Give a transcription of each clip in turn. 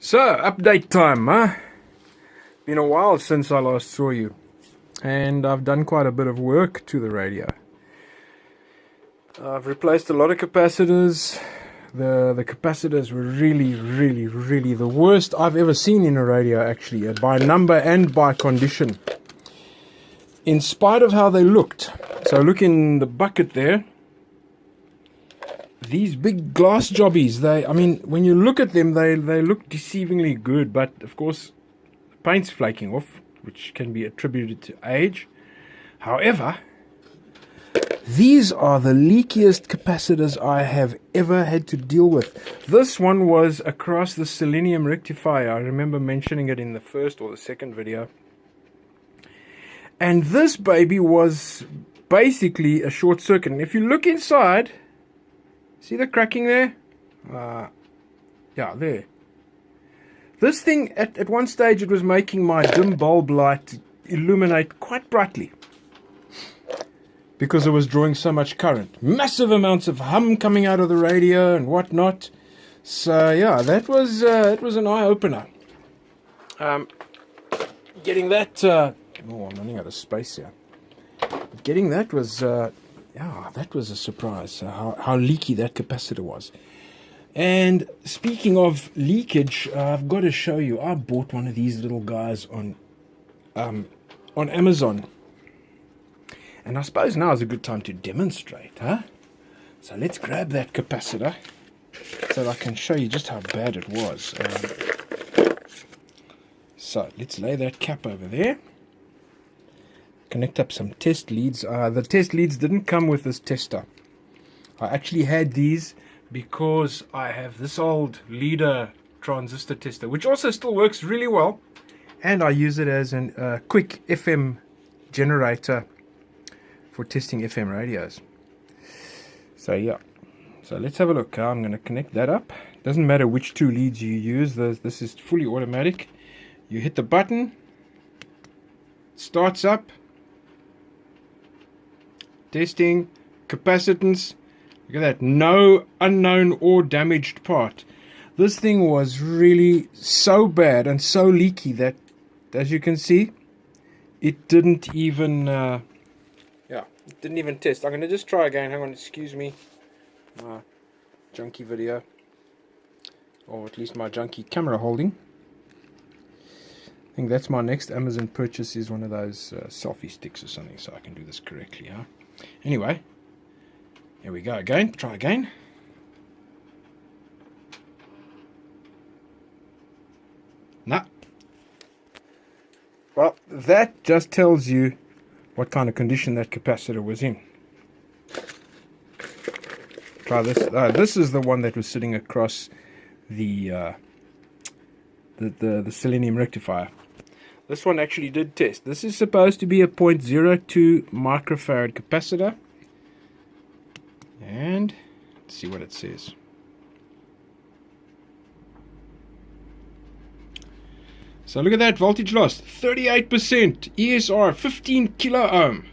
So, update time, huh? Been a while since I last saw you, and I've done quite a bit of work to the radio. I've replaced a lot of capacitors. The capacitors were really the worst I've ever seen in a radio, actually, by number and by condition. In spite of how they looked. So look in the bucket there. These big glass jobbies, I mean, when you look at them, they look deceivingly good, but of course, the paint's flaking off, which can be attributed to age. However, these are the leakiest capacitors I have ever had to deal with. This one was across the selenium rectifier. I remember mentioning it in the first or the second video. And this baby was basically a short circuit. And if you look inside, see the cracking there? Yeah, there. This thing, at one stage, it was making my dim bulb light illuminate quite brightly, because it was drawing so much current. Massive amounts of hum coming out of the radio and whatnot. So yeah, that was it was an eye-opener. Getting that... oh, I'm running out of space here. Getting that was... yeah, that was a surprise, how leaky that capacitor was. And speaking of leakage, I've got to show you. I bought one of these little guys on Amazon. And I suppose now is a good time to demonstrate, huh? So let's grab that capacitor so that I can show you just how bad it was. So let's lay that cap over there. Connect up some test leads. The test leads didn't come with this tester. I actually had these because I have this old leader transistor tester, which also still works really well. And I use it as a quick FM generator for testing FM radios. So yeah, so let's have a look. I'm going to connect that up. Doesn't matter which two leads you use. This is fully automatic. You hit the button, starts up, testing, capacitance. Look at that, no unknown or damaged part. This thing was really so bad and so leaky that, as you can see, it didn't even it didn't even test. I'm going to just try again. Hang on, excuse me. My junky video. Or at least my junky camera holding. I think that's my next Amazon purchase, is one of those selfie sticks or something, so I can do this correctly. Huh? Anyway, here we go again. Try again. Nah. Well, that just tells you what kind of condition that capacitor was in. Try this. This is the one that was sitting across the selenium rectifier. This one actually did test. This is supposed to be a 0.02 microfarad capacitor. And let's see what it says. So look at that voltage loss, 38%, ESR 15 kilo ohm.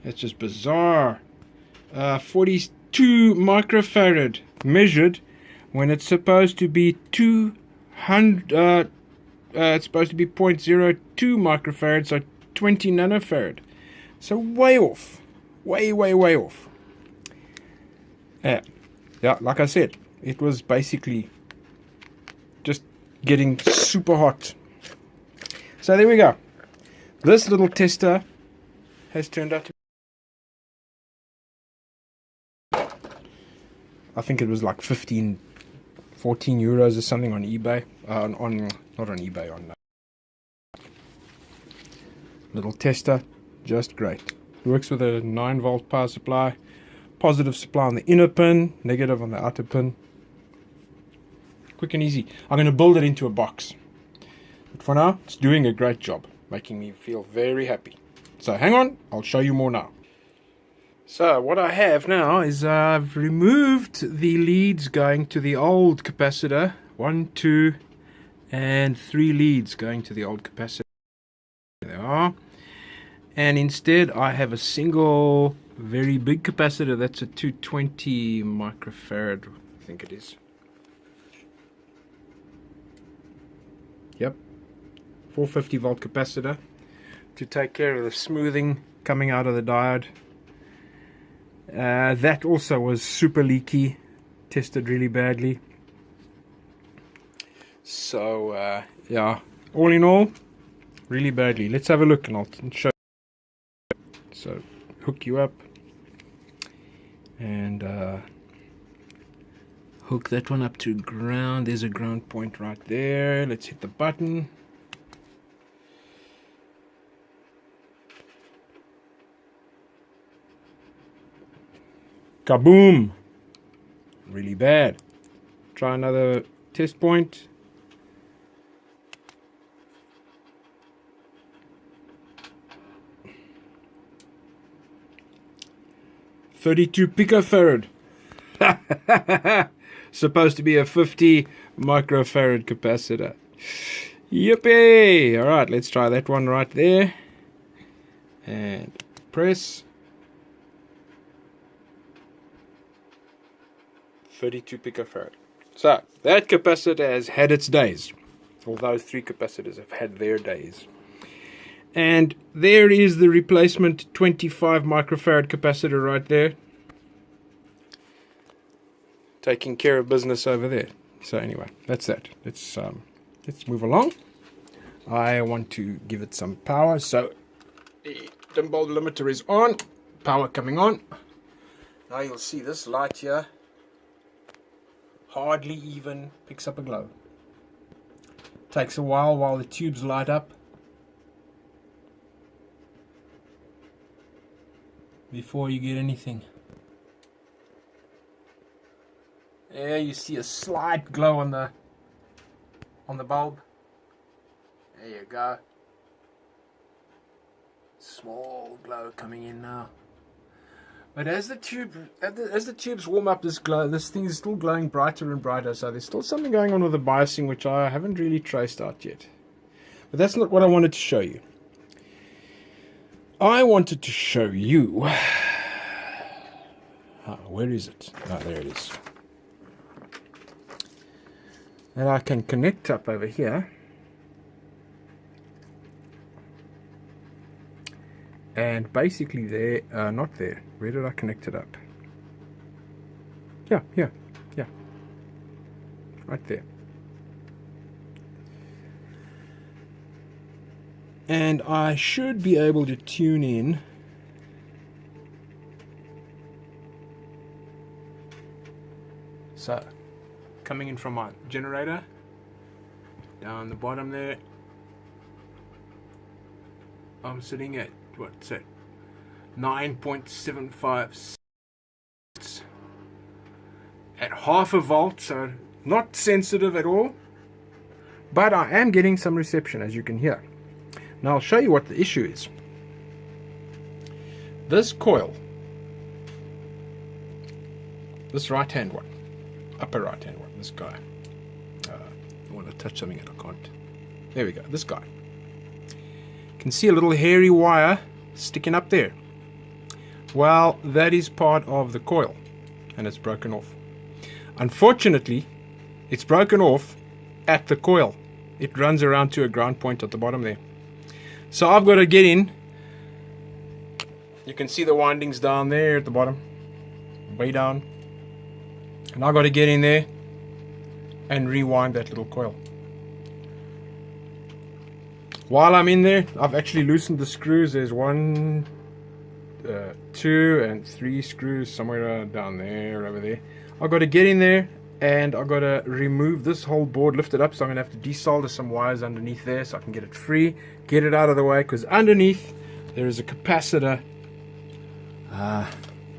That's just bizarre. 42 microfarad measured when it's supposed to be 200. It's supposed to be 0.02 microfarad, so 20 nanofarad. So way off, way off. Yeah, like I said, it was basically just getting super hot. So there we go. This little tester has turned out to be, I think it was like 14 euros or something on eBay. Not on eBay, on little tester, just great. Works with a 9-volt power supply, positive supply on the inner pin, negative on the outer pin. Quick and easy. I'm going to build it into a box. But for now, it's doing a great job, making me feel very happy. So hang on, I'll show you more now. So what I have now is I've removed the leads going to the old capacitor. 1, 2, and 3 leads going to the old capacitor. There they are. And instead I have a single very big capacitor. That's a 220 microfarad, I think it is. Yep, 450 volt capacitor to take care of the smoothing coming out of the diode. That also was super leaky, tested really badly. So yeah, all in all, really badly. Let's have a look and I'll show you. So hook you up and hook that one up to ground. There's a ground point right there. Let's hit the button. Kaboom! Really bad. Try another test point. .32 picofarad. Supposed to be a 50 microfarad capacitor. Yippee! Alright, let's try that one right there. And press. 32 picofarad. So, that capacitor has had its days. All those three capacitors have had their days. And there is the replacement 25 microfarad capacitor right there. Taking care of business over there. So anyway, that's that. Let's move along. I want to give it some power. So the dim bulb limiter is on. Power coming on. Now you'll see this light here hardly even picks up a glow. Takes a while the tubes light up before you get anything. There you see a slight glow on the bulb. There you go. Small glow coming in now. But as the tubes warm up, this thing is still glowing brighter and brighter. So there's still something going on with the biasing, which I haven't really traced out yet. But that's not what I wanted to show you. I wanted to show you. Where is it? There it is. And I can connect up over here. And basically there, not there. Where did I connect it up? Yeah. Right there. And I should be able to tune in so coming in from my generator down the bottom there, I'm sitting at what's that, 9.75 at half a volt, so not sensitive at all, but I am getting some reception, as you can hear. Now I'll show you what the issue is. This coil, this right hand one, upper right hand one, this guy, I want to touch something and I can't. There we go, this guy. Can see a little hairy wire sticking up there. Well, that is part of the coil and it's broken off. Unfortunately, it's broken off at the coil. It runs around to a ground point at the bottom there. So I've got to get in. You can see the windings down there at the bottom, way down. And I've got to get in there and rewind that little coil. While I'm in there, I've actually loosened the screws. There's 1, 2, and 3 screws somewhere down there, over there. I've got to get in there and I've got to remove this whole board, lift it up. So I'm going to have to desolder some wires underneath there so I can get it free, get it out of the way, because underneath there is a capacitor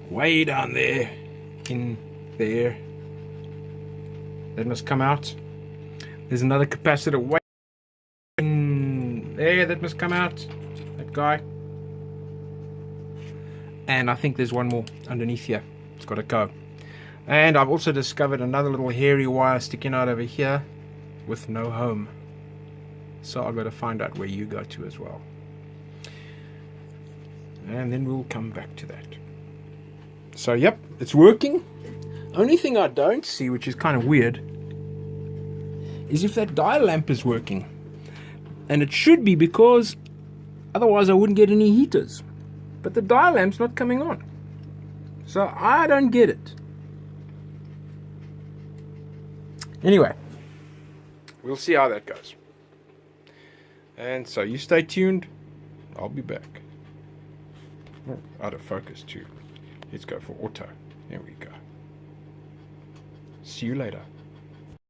way down there, in there. That must come out. There's another capacitor way in there that must come out, that guy. And I think there's one more underneath here. It's got to go. And I've also discovered another little hairy wire sticking out over here with no home. So I've got to find out where you go to as well. And then we'll come back to that. So yep, it's working. Only thing I don't see, which is kind of weird, is if that dial lamp is working. And it should be, because otherwise I wouldn't get any heaters. But the dial lamp's not coming on. So I don't get it. Anyway, we'll see how that goes. And so you stay tuned. I'll be back. Oh, out of focus too. Let's go for auto. There we go. See you later.